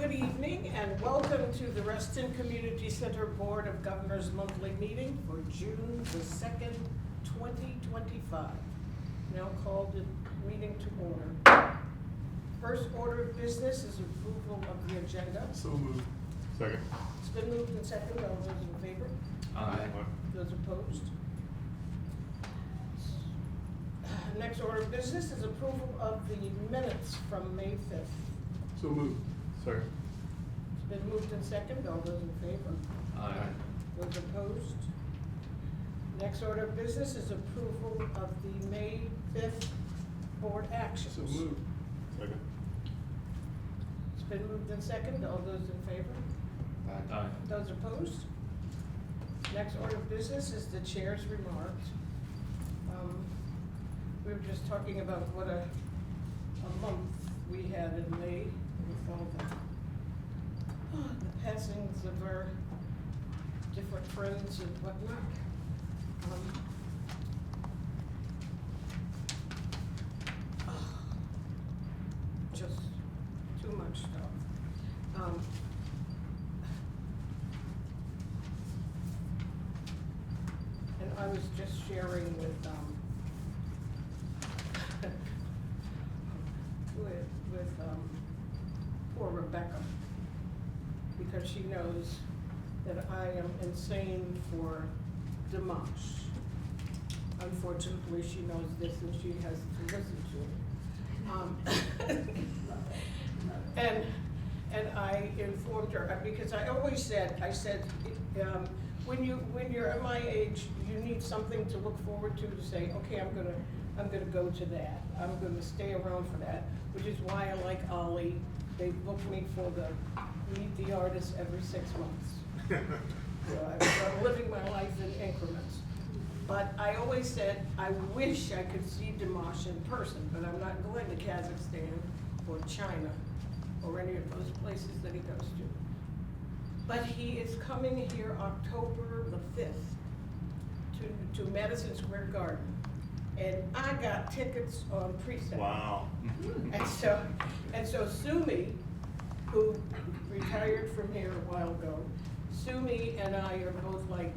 Good evening and welcome to the Reston Community Center Board of Governors monthly meeting for June the 2nd, 2025. Now called the meeting to order. First order of business is approval of the agenda. So moved. Second. It's been moved and seconded. All those in favor? Aye. Those opposed? Next order of business is approval of the minutes from May 5th. So moved. Second. It's been moved and seconded. All those in favor? Aye. Those opposed? Next order of business is approval of the May 5th board actions. So moved. Second. It's been moved and seconded. All those in favor? Aye. Those opposed? Next order of business is the chair's remarks. We were just talking about what a month we had in May with all the passings of our different friends and whatnot. Just too much stuff. And I was just sharing with poor Rebecca, because she knows that I am insane for Dimanche. Unfortunately, she knows this and she has to listen to it. And I informed her, because I always said, when you're at my age, you need something to look forward to say, okay, I'm gonna go to that. I'm gonna stay around for that, which is why I like Ollie. They book me for the Meet the Artist every 6 months. So I'm living my life in increments. But I always said, I wish I could see Dimanche in person, but I'm not going to Kazakhstan or China or any of those places that he goes to. But he is coming here October the 5th to Madison Square Garden. And I got tickets on pre-sale. Wow. And so Sumi, who retired from here a while ago, Sumi and I are both like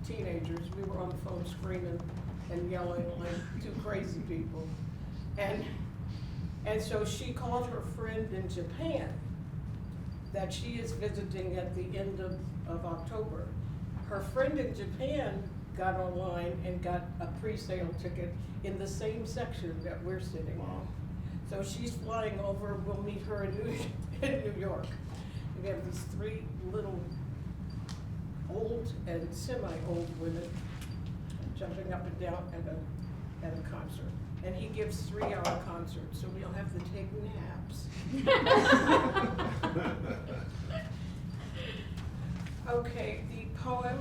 teenagers. We were on the phone screaming and yelling like two crazy people. And so she called her friend in Japan that she is visiting at the end of October. Her friend in Japan got online and got a pre-sale ticket in the same section that we're sitting on. So she's flying over. We'll meet her in New York. We have these three little old and semi-old women jumping up and down at a concert. And he gives 3-hour concerts, so we don't have to take naps. Okay, the poem,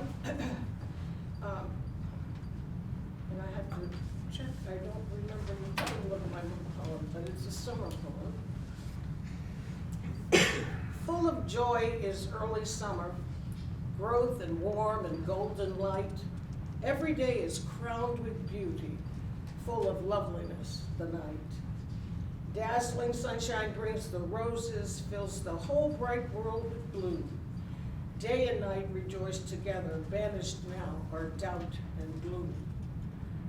and I have to check, I don't remember the title of my poem, but it's a summer poem. Full of joy is early summer, growth and warm and golden light. Every day is crowned with beauty, full of loveliness the night. Dazzling sunshine brings the roses, fills the whole bright world with bloom. Day and night rejoice together, banished now are doubt and gloom.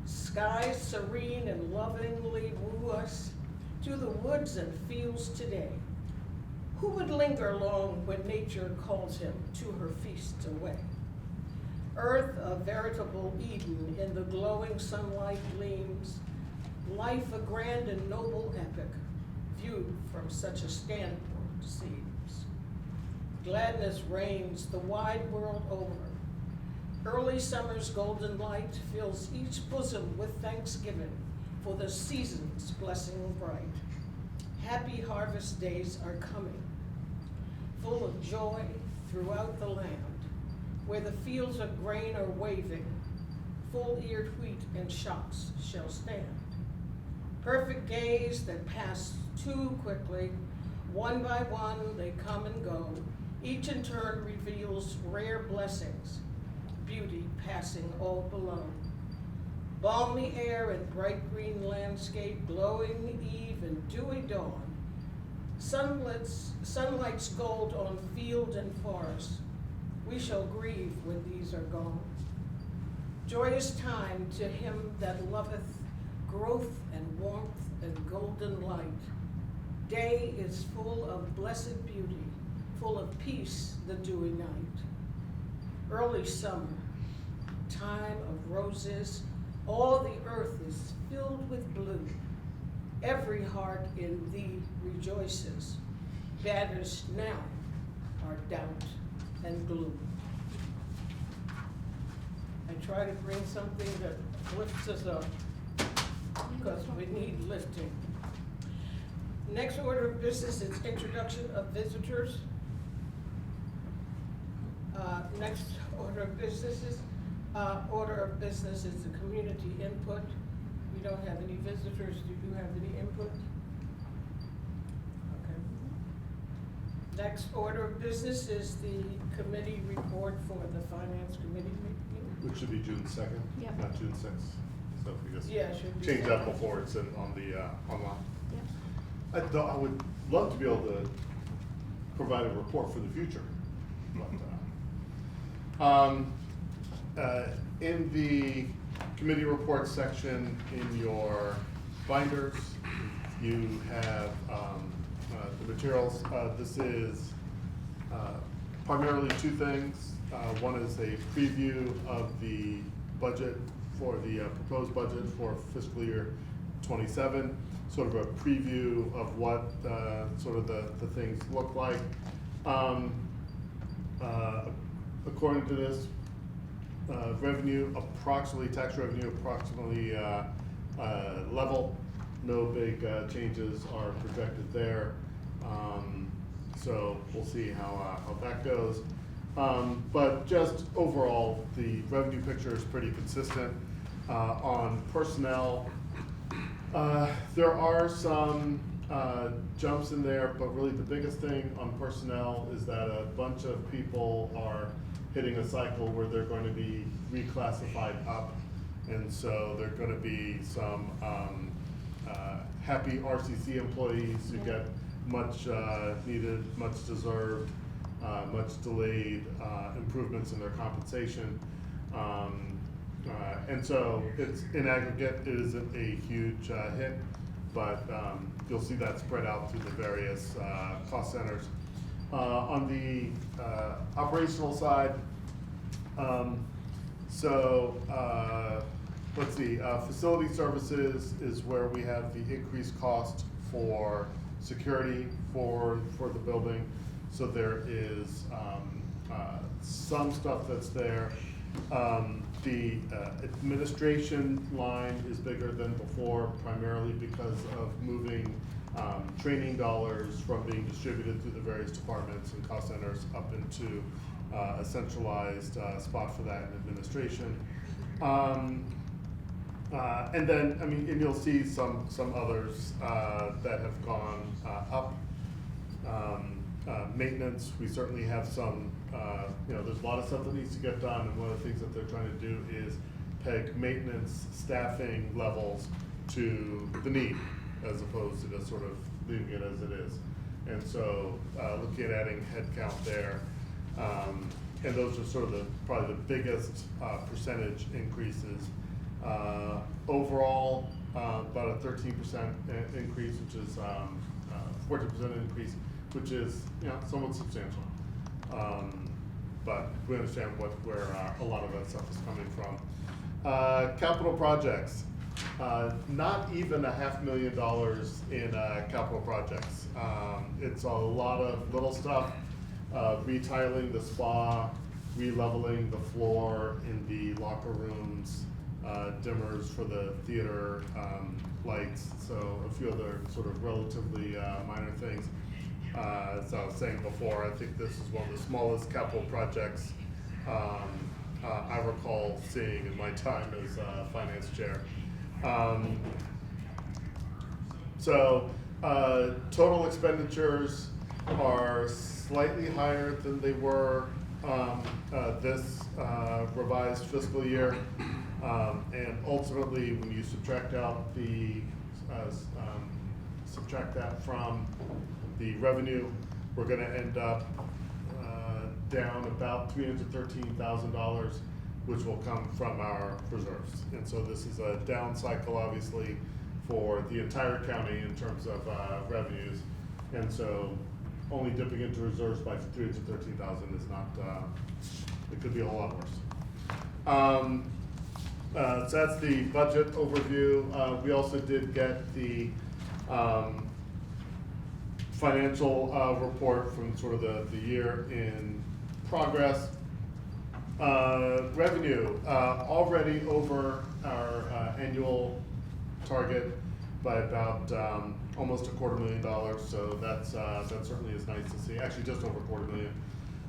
Skies serene and lovingly woo us to the woods and fields today. Who would linger long when nature calls him to her feasts away? Earth a veritable Eden in the glowing sunlight gleams, life a grand and noble epic, viewed from such a standpoint seems. Gladness reigns the wide world over. Early summer's golden light fills each bosom with thanksgiving for the season's blessing bright. Happy harvest days are coming, full of joy throughout the land, where the fields of grain are waving, full-eared wheat and shocks shall stand. Perfect days that pass too quickly, one by one they come and go, each in turn reveals rare blessings, beauty passing all below. Balmy air and bright green landscape, glowing eve and dewy dawn, Sunlight's gold on field and forest. We shall grieve when these are gone. Joyous time to him that loveth growth and warmth and golden light. Day is full of blessed beauty, full of peace the dewy night. Early summer, time of roses, all the earth is filled with blue. Every heart in thee rejoices. Banished now are doubt and gloom. I try to bring something that lifts us up, because we need lifting. Next order of business is introduction of visitors. Next order of business is the community input. We don't have any visitors. Do you have any input? Okay. Next order of business is the committee report for the finance committee meeting. Which should be June 2nd, Yeah. not June 6th. So if we just Yeah, it should be. change that before it's on the online. Yep. I would love to be able to provide a report for the future. But, in the committee report section in your binders, you have the materials. This is primarily two things. One is a preview of the budget for the proposed budget for fiscal year 27, sort of a preview of what sort of the things look like. According to this, revenue approximately, tax revenue approximately level. No big changes are projected there. So we'll see how that goes. But just overall, the revenue picture is pretty consistent. On personnel, there are some jumps in there, but really the biggest thing on personnel is that a bunch of people are hitting a cycle where they're going to be reclassified up. And so there are going to be some happy RCC employees who get much needed, much deserved, much delayed improvements in their compensation. And so it's, in aggregate, it isn't a huge hit, but you'll see that spread out through the various cost centers. On the operational side, let's see, facility services is where we have the increased cost for security for the building. So there is some stuff that's there. The administration line is bigger than before, primarily because of moving training dollars from being distributed through the various departments and cost centers up into a centralized spot for that in administration. And then, I mean, and you'll see some others that have gone up. Maintenance, we certainly have some, there's a lot of stuff that needs to get done, and one of the things that they're trying to do is peg maintenance staffing levels to the need, as opposed to just sort of leaving it as it is. And so, looking at adding headcount there, and those are sort of probably the biggest percentage increases. Overall, about a 13% increase, which is 14% increase, which is somewhat substantial. But we understand where a lot of that stuff is coming from. Capital projects, not even $500,000 in capital projects. It's a lot of little stuff, retiling the spa, re-leveling the floor in the locker rooms, dimmers for the theater, lights, so a few other sort of relatively minor things. As I was saying before, I think this is one of the smallest capital projects I recall seeing in my time as finance chair. Total expenditures are slightly higher than they were this revised fiscal year. And ultimately, when you subtract out the, subtract that from the revenue, we're gonna end up down about $313,000, which will come from our reserves. And so this is a down cycle, obviously, for the entire county in terms of revenues. And so only dipping into reserves by 313,000 is not, it could be a whole lot worse. So that's the budget overview. We also did get the financial report from sort of the year in progress. Revenue already over our annual target by about almost $250,000. So that certainly is nice to see. Actually, just over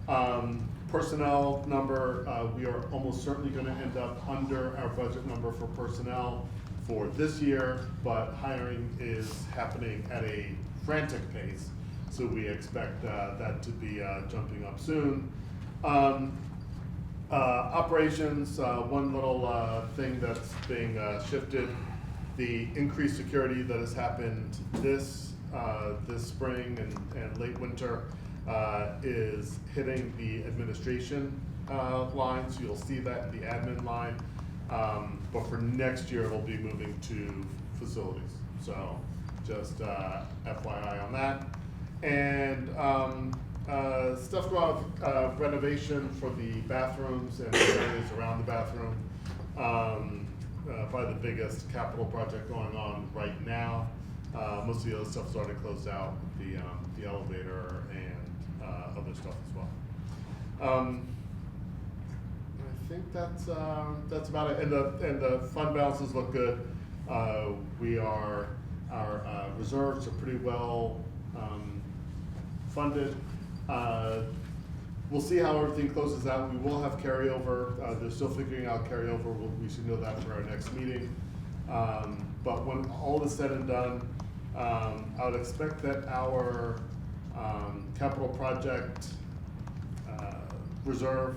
$250,000. Personnel number, we are almost certainly going to end up under our budget number for personnel for this year, but hiring is happening at a frantic pace, so we expect that to be jumping up soon. Operations, one little thing that's being shifted, the increased security that has happened this spring and late winter is hitting the administration line, so you'll see that in the admin line. But for next year, it'll be moving to facilities. So just FYI on that. And stuff going on, renovation for the bathrooms and the areas around the bathroom. Probably the biggest capital project going on right now. Most of the other stuff's already closed out, the elevator and other stuff as well. I think that's about it. And the fund balances look good. Our reserves are pretty well funded. We'll see how everything closes out. We will have carryover. They're still figuring out carryover. We should know that for our next meeting. But when all is said and done, I would expect that our capital project reserve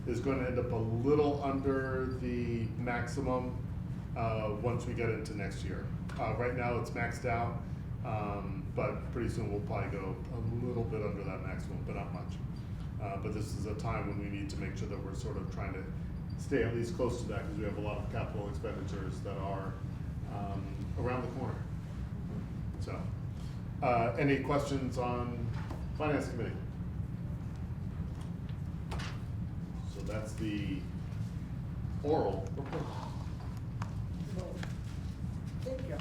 is going to end up a little under the maximum once we get into next year. Right now it's maxed out, but pretty soon we'll probably go a little bit under that maximum, but not much. But this is a time when we need to make sure that we're sort of trying to stay at least close to that, because we have a lot of capital expenditures that are around the corner. So, any questions on Finance Committee? So that's the oral report. Well, thank you.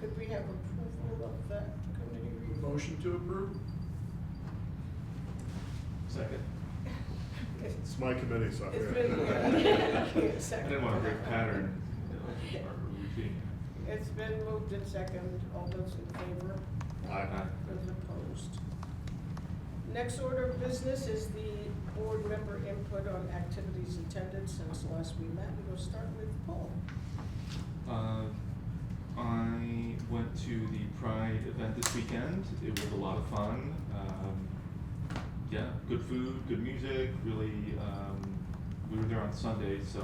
Could we have approval of that committee report? Motion to approve? Second. It's my committee, so I It's figured- been, I didn't want to break pattern, our routine. It's been moved and second. All those in favor? Aye. Those opposed? Next order of business is the board member input on activities attended since last we met. We'll start with Paul. I went to the Pride event this weekend. It was a lot of fun. Yeah, good food, good music, really, we were there on Sunday, so,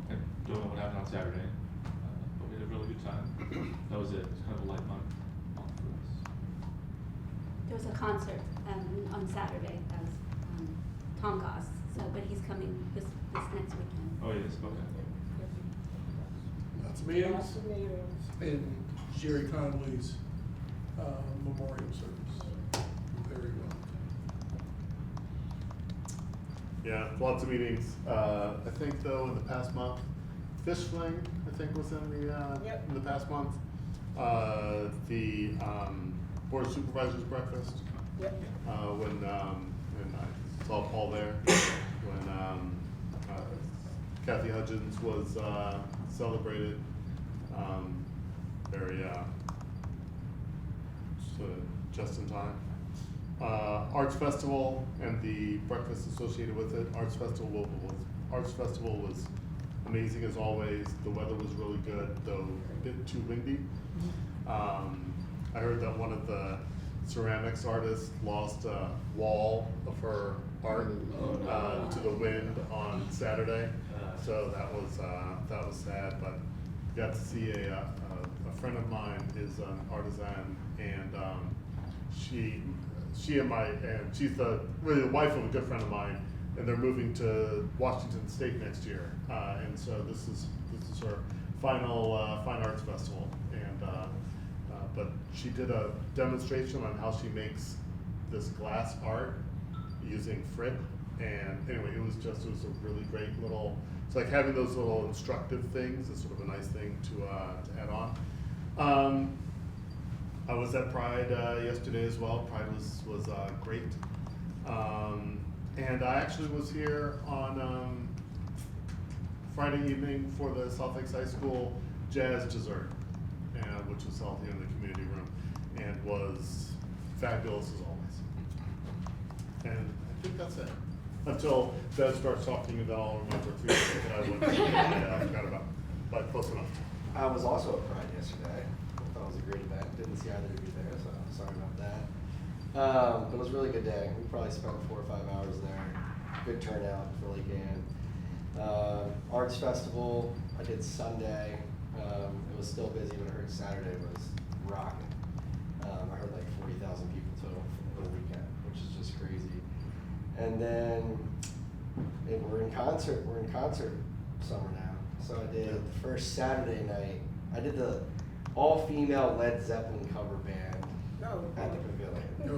I don't know what happened on Saturday, but we had a really good time. That was it, it was kind of a light month for us. There was a concert on Saturday. That was Tom Goss. So, but he's coming this next weekend. Oh, yes, okay. Lots of meetings Lots of meetings. and Jerry Conway's memorial service. Very well. Yeah, lots of meetings. I think though in the past month, Fish Fling, I think was in Yep. the past month. The Board of Supervisors breakfast, Yep. when I saw Paul there, when Kathy Hudgens was celebrated, very sort of just in time. Arts Festival and the breakfast associated with it. Arts Festival was amazing as always. The weather was really good, though a bit too windy. I heard that one of the ceramics artists lost a wall of her art to the wind on Saturday. So that was sad, but got to see a friend of mine is an artisan, and she's really the wife of a good friend of mine, and they're moving to Washington State next year, and so this is her final fine arts festival, and but she did a demonstration on how she makes this glass art using Frick, and anyway, it was a really great little. It's like having those little instructive things is sort of a nice thing to add on. I was at Pride yesterday as well. Pride was great, and I actually was here on Friday evening for the South Lakes High School jazz dessert, which was held here in the community room, and was fabulous as always. And I think that's it. Until Deb starts talking, and then I'll remember 3 things that I forgot about. But close enough. I was also at Pride yesterday. I thought it was a great event. Didn't see either of you there, so sorry about that. But it was a really good day. We probably spent 4 or 5 hours there. Good turnout for Lake Ann. Arts Festival, I did Sunday. It was still busy, but I heard Saturday was rocking. I heard like 40,000 people total for the weekend, which is just crazy. And then we're in concert summer now. So I did the first Saturday night. I did the all-female Led Zeppelin cover band No. at the Pavilion. No.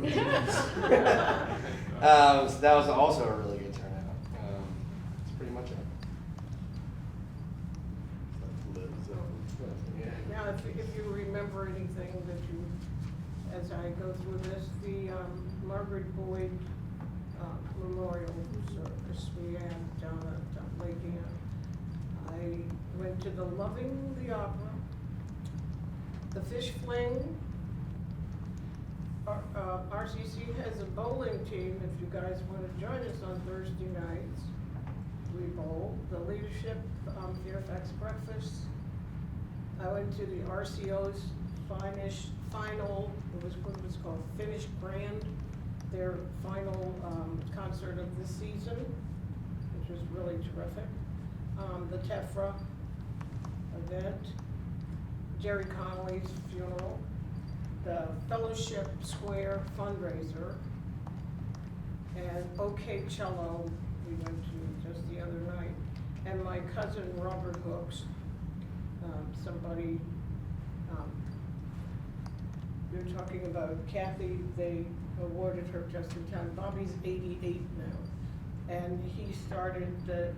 So that was also a really good turnout. That's pretty much it. Yeah. Now, if you remember anything that you, as I go through this, the Margaret Boyd Memorial Service we had down at Lake Ann. I went to the Loving the Opera, the Fish Fling. RCC has a bowling team. If you guys want to join us on Thursday nights, we bowl. The Leadership Fairfax Breakfast. I went to the RCO's final, it was what it was called, Finish Grand, their final concert of this season, which was really terrific. The Tefra event, Jerry Connolly's funeral, the Fellowship Square fundraiser, and OK Cello we went to just the other night, and my cousin Robert Hooks, somebody, you're talking about Kathy, they awarded her just in time. Bobby's 88 now, and he started the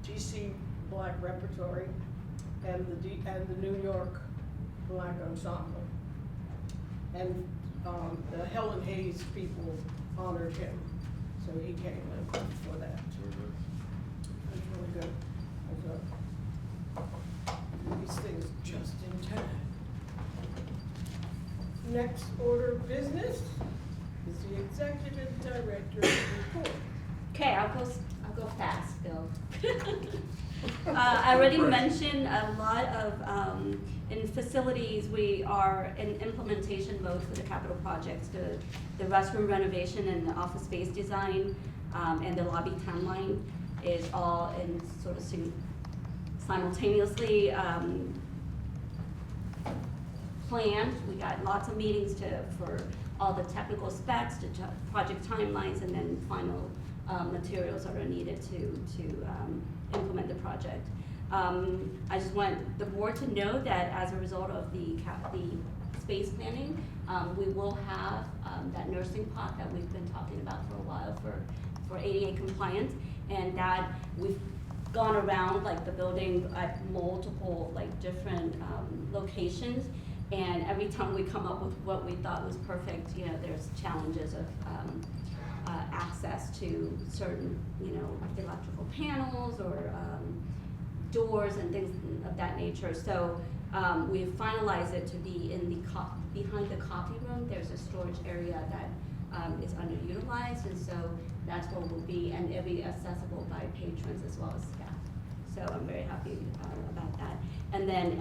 DC Black Repertory and the New York Black Ensemble. And the Helen Hayes people honored him, so he came in for that. It was really good. I thought, these things just in time. Next order of business is the executive director's report. Okay, I'll go fast, Bill. I already mentioned a lot of, in facilities, we are in implementation mode for the capital projects, the restroom renovation and the office space design, and the lobby timeline is all in sort of simultaneously planned. We got lots of meetings for all the technical specs, the project timelines, and then final materials that are needed to implement the project. I just want the board to know that as a result of the space planning, we will have that nursing pot that we've been talking about for a while for ADA compliance, and that we've gone around like the building at multiple like different locations, and every time we come up with what we thought was perfect, you know, there's challenges of access to certain, you know, electrical panels or doors and things of that nature. So we've finalized it to be in the behind the coffee room. There's a storage area that is underutilized, and so that's where we'll be, and it'll be accessible by patrons as well as staff. So I'm very happy about that. And then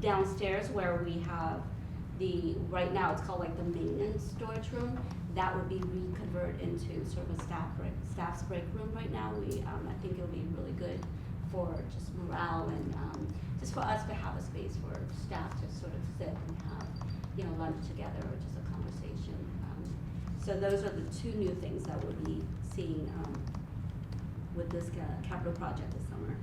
downstairs where we have right now it's called like the maintenance storage room, that would be reconverted into sort of a staff's break room right now. I think it'll be really good for just morale and, just for us to have a space for staff to sort of sit and have, lunch together or just a conversation. So those are the two new things that we'll be seeing, with this capital project this summer.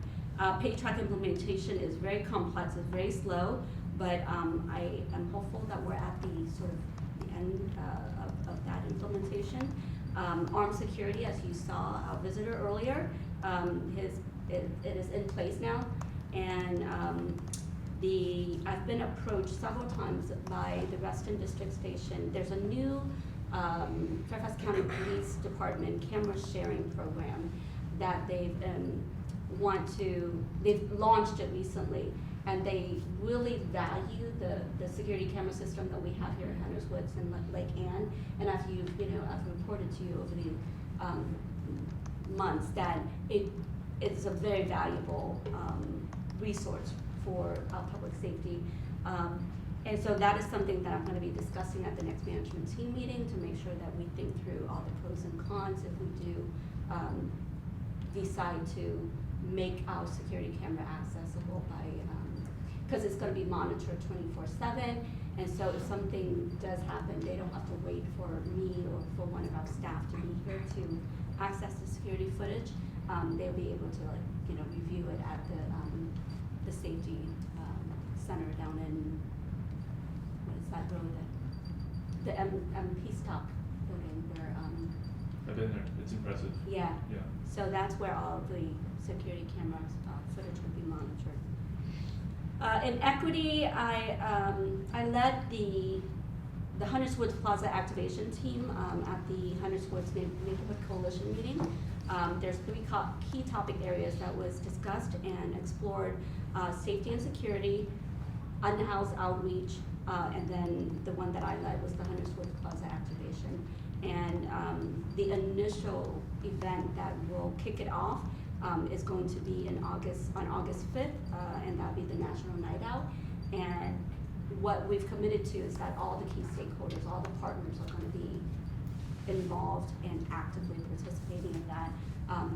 Pay track implementation is very complex, it's very slow, but I am hopeful that we're at the sort of the end of that implementation. Armed security, as you saw our visitor earlier, it is in place now, and I've been approached several times by the Reston District Station. There's a new Fairfax County Police Department camera sharing program that they've launched it recently, and they really value the security camera system that we have here at Hunters Woods and Lake Ann. And as I've reported to you over the months, that it's a very valuable resource for public safety. And so that is something that I'm gonna be discussing at the next management team meeting to make sure that we think through all the pros and cons if we do decide to make our security camera accessible by, because it's gonna be monitored 24/7, and so if something does happen, they don't have to wait for me or for one of our staff to be here to access the security footage. They'll be able to review it at the safety center down in, what is that road? The MP Stop building where, I've been there, it's impressive. yeah. Yeah. So that's where all the security camera footage will be monitored. In equity, I led the Hunters Woods Plaza activation team at the Hunters Woods Neighborhood Coalition meeting. There's three key topic areas that was discussed and explored: safety and security, unhoused outreach, and then the one that I led was the Hunters Woods Plaza activation. And the initial event that will kick it off is going to be on August 5th, and that'll be the National Night Out. And what we've committed to is that all the key stakeholders, all the partners are gonna be involved and actively participating in that,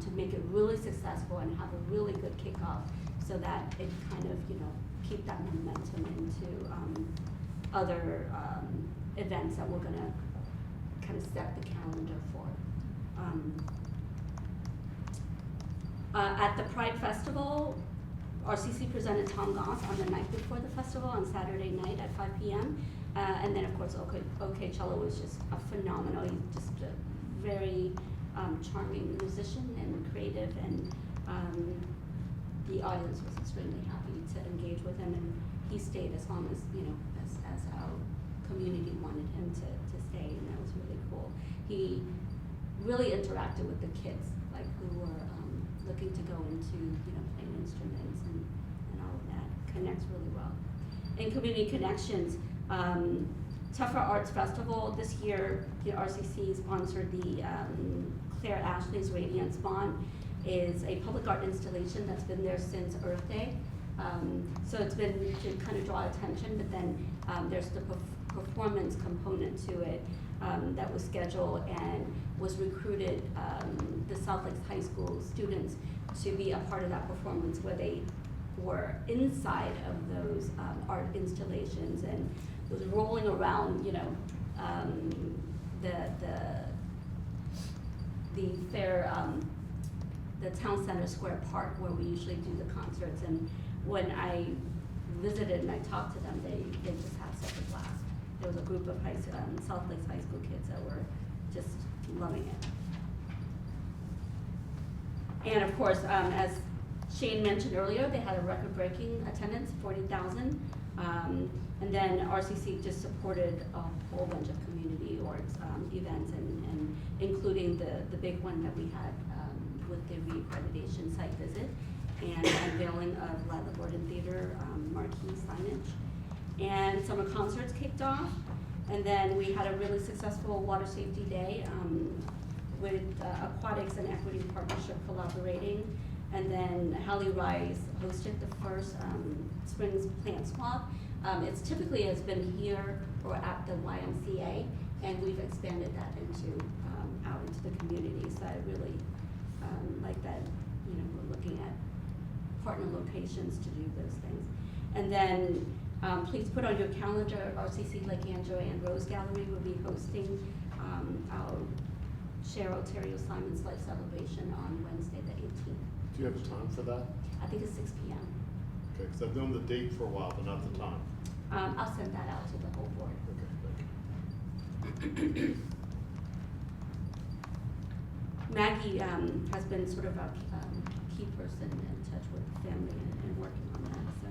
to make it really successful and have a really good kickoff, so that it kind of, keep that momentum into other events that we're gonna kind of set the calendar for. At the Pride Festival, RCC presented Tom Goss on the night before the festival on Saturday night at 5 p.m. And then, of course, OK Cello was just a phenomenal, he's just a very charming musician and creative, and the audience was extremely happy to engage with him, and he stayed as long as, as our community wanted him to stay, and that was really cool. He really interacted with the kids, like, who were looking to go into, playing instruments and all of that. Connects really well. In community connections, Tougher Arts Festival this year, the RCC sponsored the Claire Ashley's Radiance Bond. Is a public art installation that's been there since Earth Day. So it's been to kind of draw attention, but then there's the performance component to it that was scheduled and was recruited the South Lakes High School students to be a part of that performance, where they were inside of those art installations and was rolling around, the fair, the Town Center Square Park where we usually do the concerts. And when I visited and I talked to them, they just had such a blast. There was a group of South Lakes High School kids that were just loving it. And of course, as Shane mentioned earlier, they had a record-breaking attendance, 40,000. And then RCC just supported a whole bunch of community orgs, events, and including the big one that we had with the reaccreditation site visit and unveiling of Lila Gordon Theater marquee signage. And summer concerts kicked off, and then we had a really successful water safety day with Aquatics and Equity Partnership collaborating. And then Hallie Rise hosted the first Springs Plant Swap. It's typically has been here or at the YMCA, and we've expanded that into out into the community. So I really like that, we're looking at partner locations to do those things. And then, please put on your calendar, RCC Lake Andrew and Rose Gallery will be hosting, our Cheryl Ontario Simon's Life Celebration on Wednesday the 18th. Do you have a time for that? I think it's 6 p.m. Okay, because I've known the date for a while, but not the time. I'll send that out to the whole board. Okay, thank you. Maggie has been sort of a key person in touch with the family and working on that, so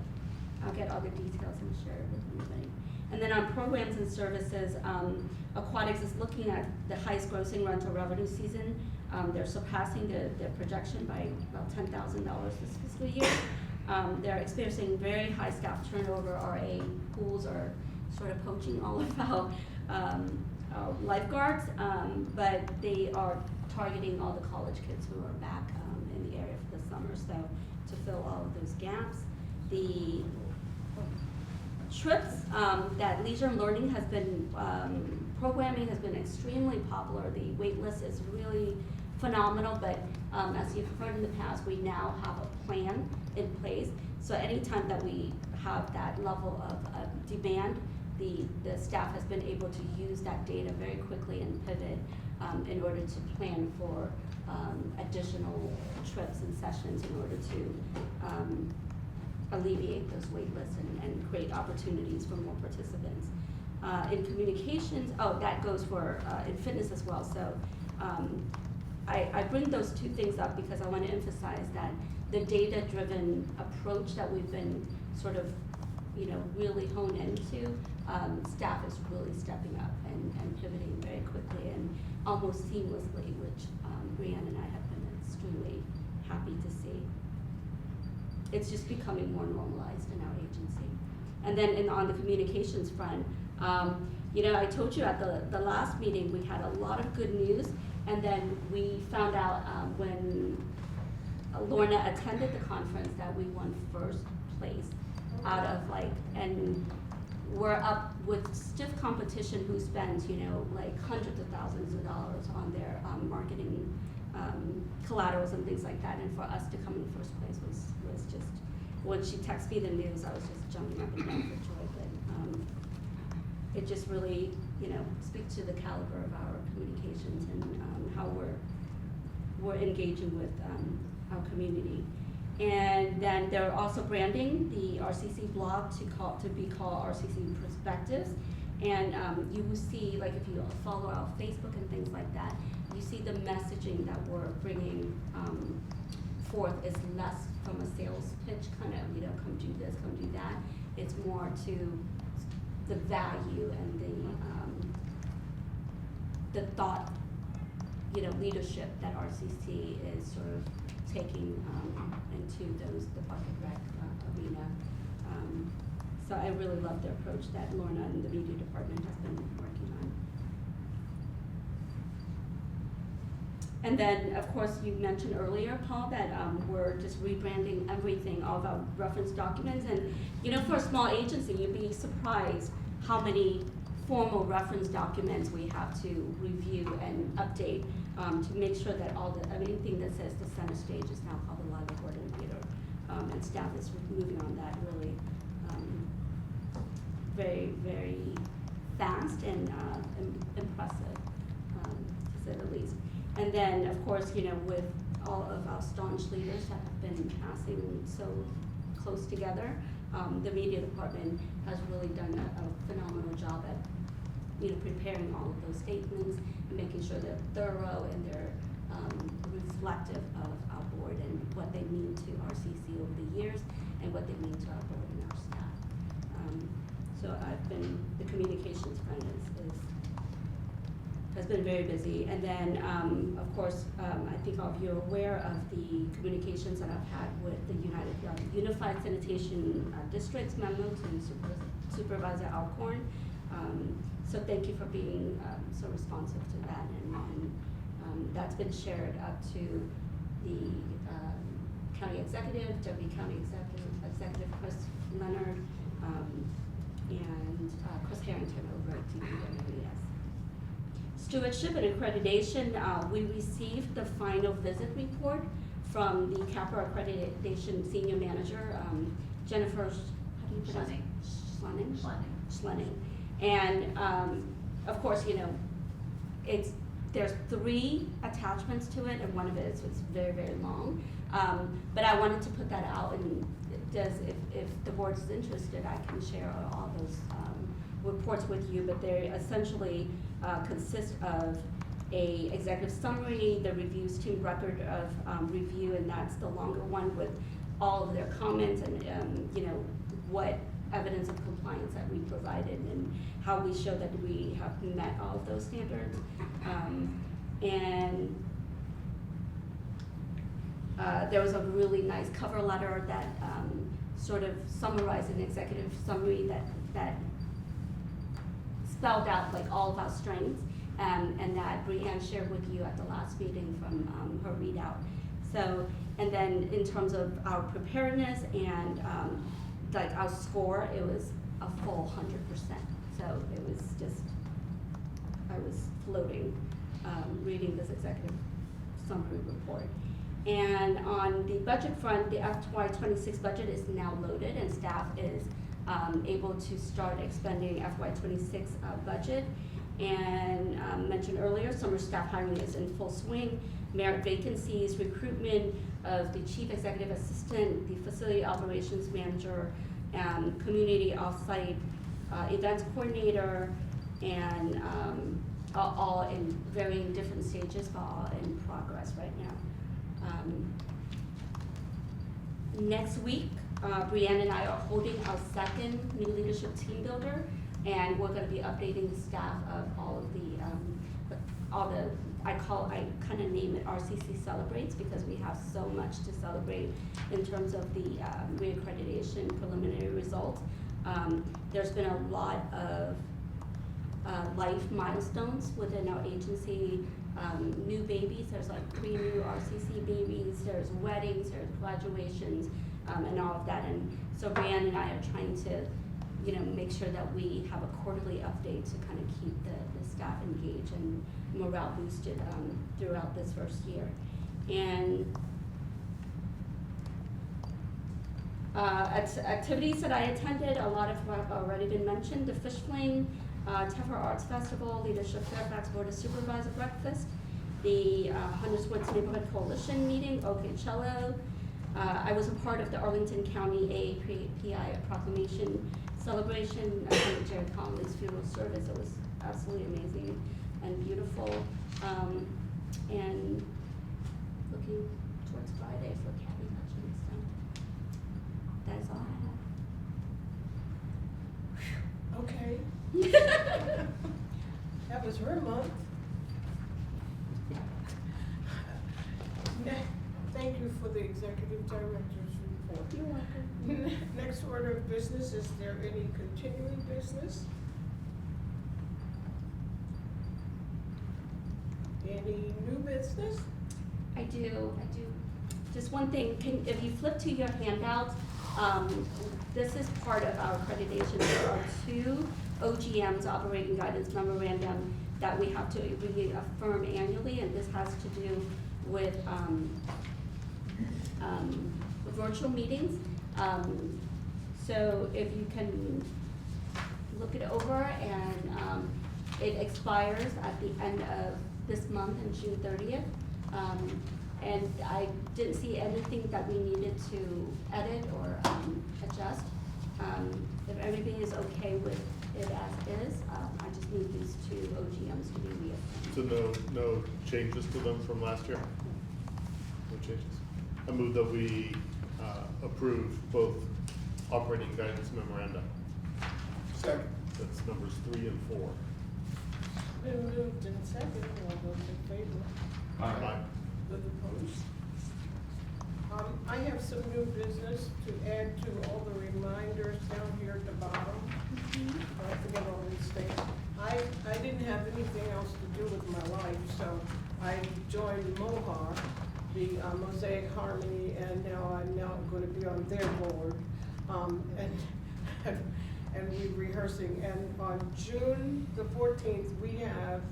I'll get all the details and share it with everybody. And then on programs and services, Aquatics is looking at the highest grossing rental revenue season. They're surpassing their projection by about $10,000 this fiscal year. They're experiencing very high staff turnover. RA pools are sort of poaching all of our lifeguards, but they are targeting all the college kids who are back in the area for the summer, so to fill all of those gaps. The trips that Leisure and Learning has been programming has been extremely popular. The wait list is really phenomenal, but as you've heard in the past, we now have a plan in place. So anytime that we have that level of demand, the staff has been able to use that data very quickly and pivot in order to plan for additional trips and sessions in order to alleviate those wait lists and create opportunities for more participants. In communications, that goes for in fitness as well. So I bring those two things up because I want to emphasize that the data-driven approach that we've been sort of, really honed into, staff is really stepping up and pivoting very quickly and almost seamlessly, which Brianne and I have been extremely happy to see. It's just becoming more normalized in our agency. And then on the communications front, I told you at the last meeting, we had a lot of good news, and then we found out when Lorna attended the conference that we won first place out of and we're up with stiff competition who spends, hundreds of thousands of dollars on their marketing collaterals and things like that. And for us to come in first place was just, when she texted me the news, I was just jumping up and down for joy. But it just really, speaks to the caliber of our communications and how we're engaging with our community. And then they're also branding the RCC blog to be called RCC Perspectives. And you will see, if you follow our Facebook and things like that, you see the messaging that we're bringing forth is less from a sales pitch, kind of, come do this, come do that. It's more to the value and the thought, leadership that RCC is sort of taking into the Park and Rec arena. So I really love the approach that Lorna and the media department has been working on. And then, of course, you mentioned earlier, Paul, that we're just rebranding everything, all of our reference documents. And, for a small agency, you'd be surprised how many formal reference documents we have to review and update to make sure that anything that says the center stage is now called the livelihood and theater. And staff is moving on that really very, very fast and impressive, to say the least. And then, of course, with all of our staunch leaders that have been passing so close together, the media department has really done a phenomenal job at preparing all of those statements and making sure they're thorough and they're reflective of our board and what they mean to RCC over the years and what they mean to our board and our staff. So the communications front has been very busy. And then, of course, I think all of you are aware of the communications that I've had with the Unified Sanitation Districts memo to Supervisor Alcorn. So thank you for being so responsive to that, and that's been shared up to the county executive, Deputy County Executive Chris Leonard, and Chris Harrington over at DPWES. Stewardship and accreditation, we received the final visit report from the CAPRA Accreditation Senior Manager, Jennifer, how do you pronounce it? Schlenning. And, of course, you know, there's 3 attachments to it, and one of it is very, very long. But I wanted to put that out, and if the board is interested, I can share all those reports with you. But they essentially consist of a executive summary, the reviews team record of review, and that's the longer one with all of their comments and you know, what evidence of compliance that we provided and how we show that we have met all of those standards. And there was a really nice cover letter that sort of summarized an executive summary that spelled out like all of our strengths, and that Brianne shared with you at the last meeting from her readout. So, and then in terms of our preparedness and like our score, it was a full 100%. So it was just, I was floating reading this executive summary report. And on the budget front, the FY26 budget is now loaded, and staff is able to start expending FY26 budget. And mentioned earlier, summer staff hiring is in full swing. Merit vacancies, recruitment of the chief executive assistant, the facility operations manager, community offsite events coordinator, and all in varying different stages, but all in progress right now. Next week, Brianne and I are holding our second new leadership team builder, and we're gonna be updating the staff of all the, I kind of name it RCC Celebrates, because we have so much to celebrate in terms of the reaccreditation preliminary results. There's been a lot of life milestones within our agency. New babies, there's like 3 new RCC babies, there's weddings, there's graduations, and all of that. And so Brianne and I are trying to, you know, make sure that we have a quarterly update to kind of keep the staff engaged and morale boosted throughout this first year. And activities that I attended, a lot of have already been mentioned. The Fish Fling, Teffer Arts Festival, Leadership Fairfax Board of Supervisor Breakfast, the Hunters Woods Neighborhood Coalition meeting, Okeechobee. I was a part of the Arlington County AAPI proclamation celebration. I attended Jerry Connolly's funeral service. It was absolutely amazing and beautiful. And looking towards Friday for Kathy Hutchins. So that's all I have. Okay. That was her month. Thank you for the executive director's report. You're welcome. Next order of business, is there any continuing business? Any new business? I do. Just one thing, if you flip to your handout, this is part of our accreditation. There are 2 OGMs, operating guidance memorandum, that we have to reaffirm annually, and this has to do with virtual meetings. So if you can look it over, and it expires at the end of this month on June 30th. And I didn't see anything that we needed to edit or adjust. If everything is okay with it as is, I just need these 2 OGMs to be reaffirmed. So no changes to them from last year? No changes? I move that we approve both operating guidance memoranda. Second. That's numbers 3 and 4. Been moved and seconded, all those in favor? Aye. Those opposed? I have some new business to add to all the reminders down here at the bottom. I forget all these things. I didn't have anything else to do with my life, so I joined MOHAR, the Mosaic Harmony, and now I'm going to be on their board. And we're rehearsing. And on June the 14th, we have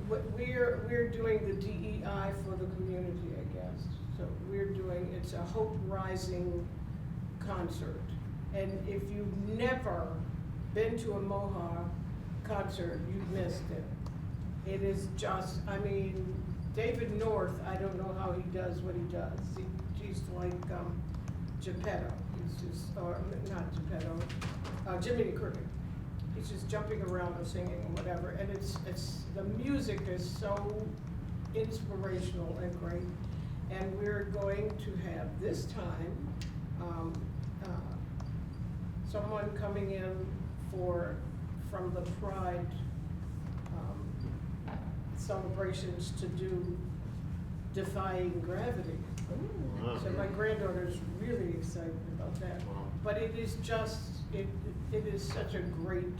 We're doing the DEI for the community, I guess. So it's a Hope Rising concert. And if you've never been to a Moha concert, you've missed it. It is just, I mean, David North, I don't know how he does what he does. He's like Geppetto. He's just, or not Geppetto, Jiminy Cricket. He's just jumping around and singing and whatever. And the music is so inspirational and great. And we're going to have this time someone coming in from the Pride celebrations to do Defying Gravity. Wow. So my granddaughter's really excited about that. Wow. But it is just, it is such a great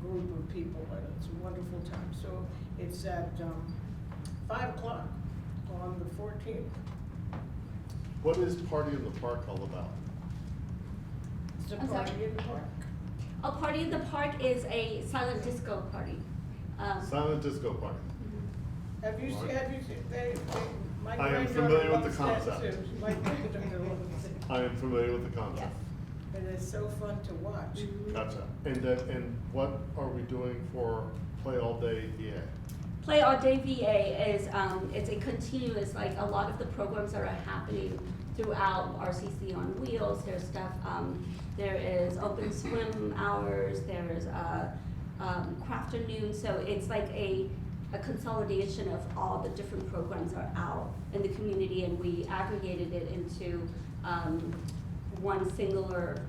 group of people, and it's a wonderful time. So it's at 5 o'clock on the 14th. What is Party in the Park all about? It's a I'm sorry? party in the park. A Party in the Park is a silent disco party. Silent disco party. Have you seen, my I am granddaughter familiar with the loves that concept. too. My granddaughter loves it. I am familiar with the concept. Yes. And it's so fun to watch. Gotcha. And what are we doing for Play All Day VA? Play All Day VA is, it's a continuous, like a lot of the programs that are happening throughout RCC on Wheels. There's stuff, there is open swim hours, there's crafternoon. So it's like a consolidation of all the different programs are out in the community, and we aggregated it into one singular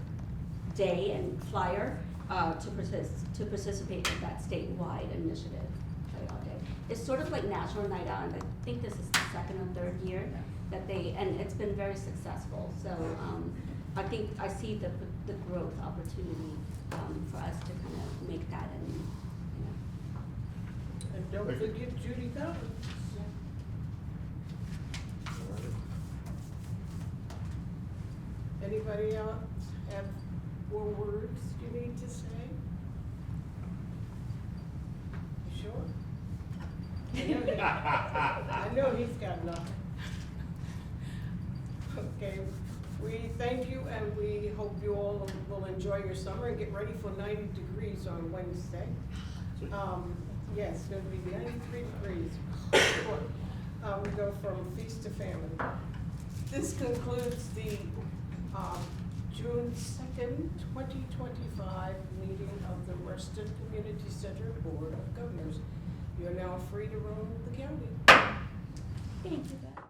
day and flyer to participate in that statewide initiative. Play All Day. It's sort of like National Night Out, and I think this is the second or third year that and it's been very successful. So I think I see the growth opportunity for us to kind of make that and, you know. And don't Thank you. forget Judy Collins. Anybody else have more words you need to say? You sure? I know he's got nothing. Okay, we thank you and we hope you all will enjoy your summer and get ready for 90 degrees on Wednesday. Sweet. Yes, it'll be 93 degrees. We go from feast to famine. This concludes the June 2nd, 2025 meeting of the Reston Community Center Board of Governors. You're now free to roam the county. Thank you, Beth.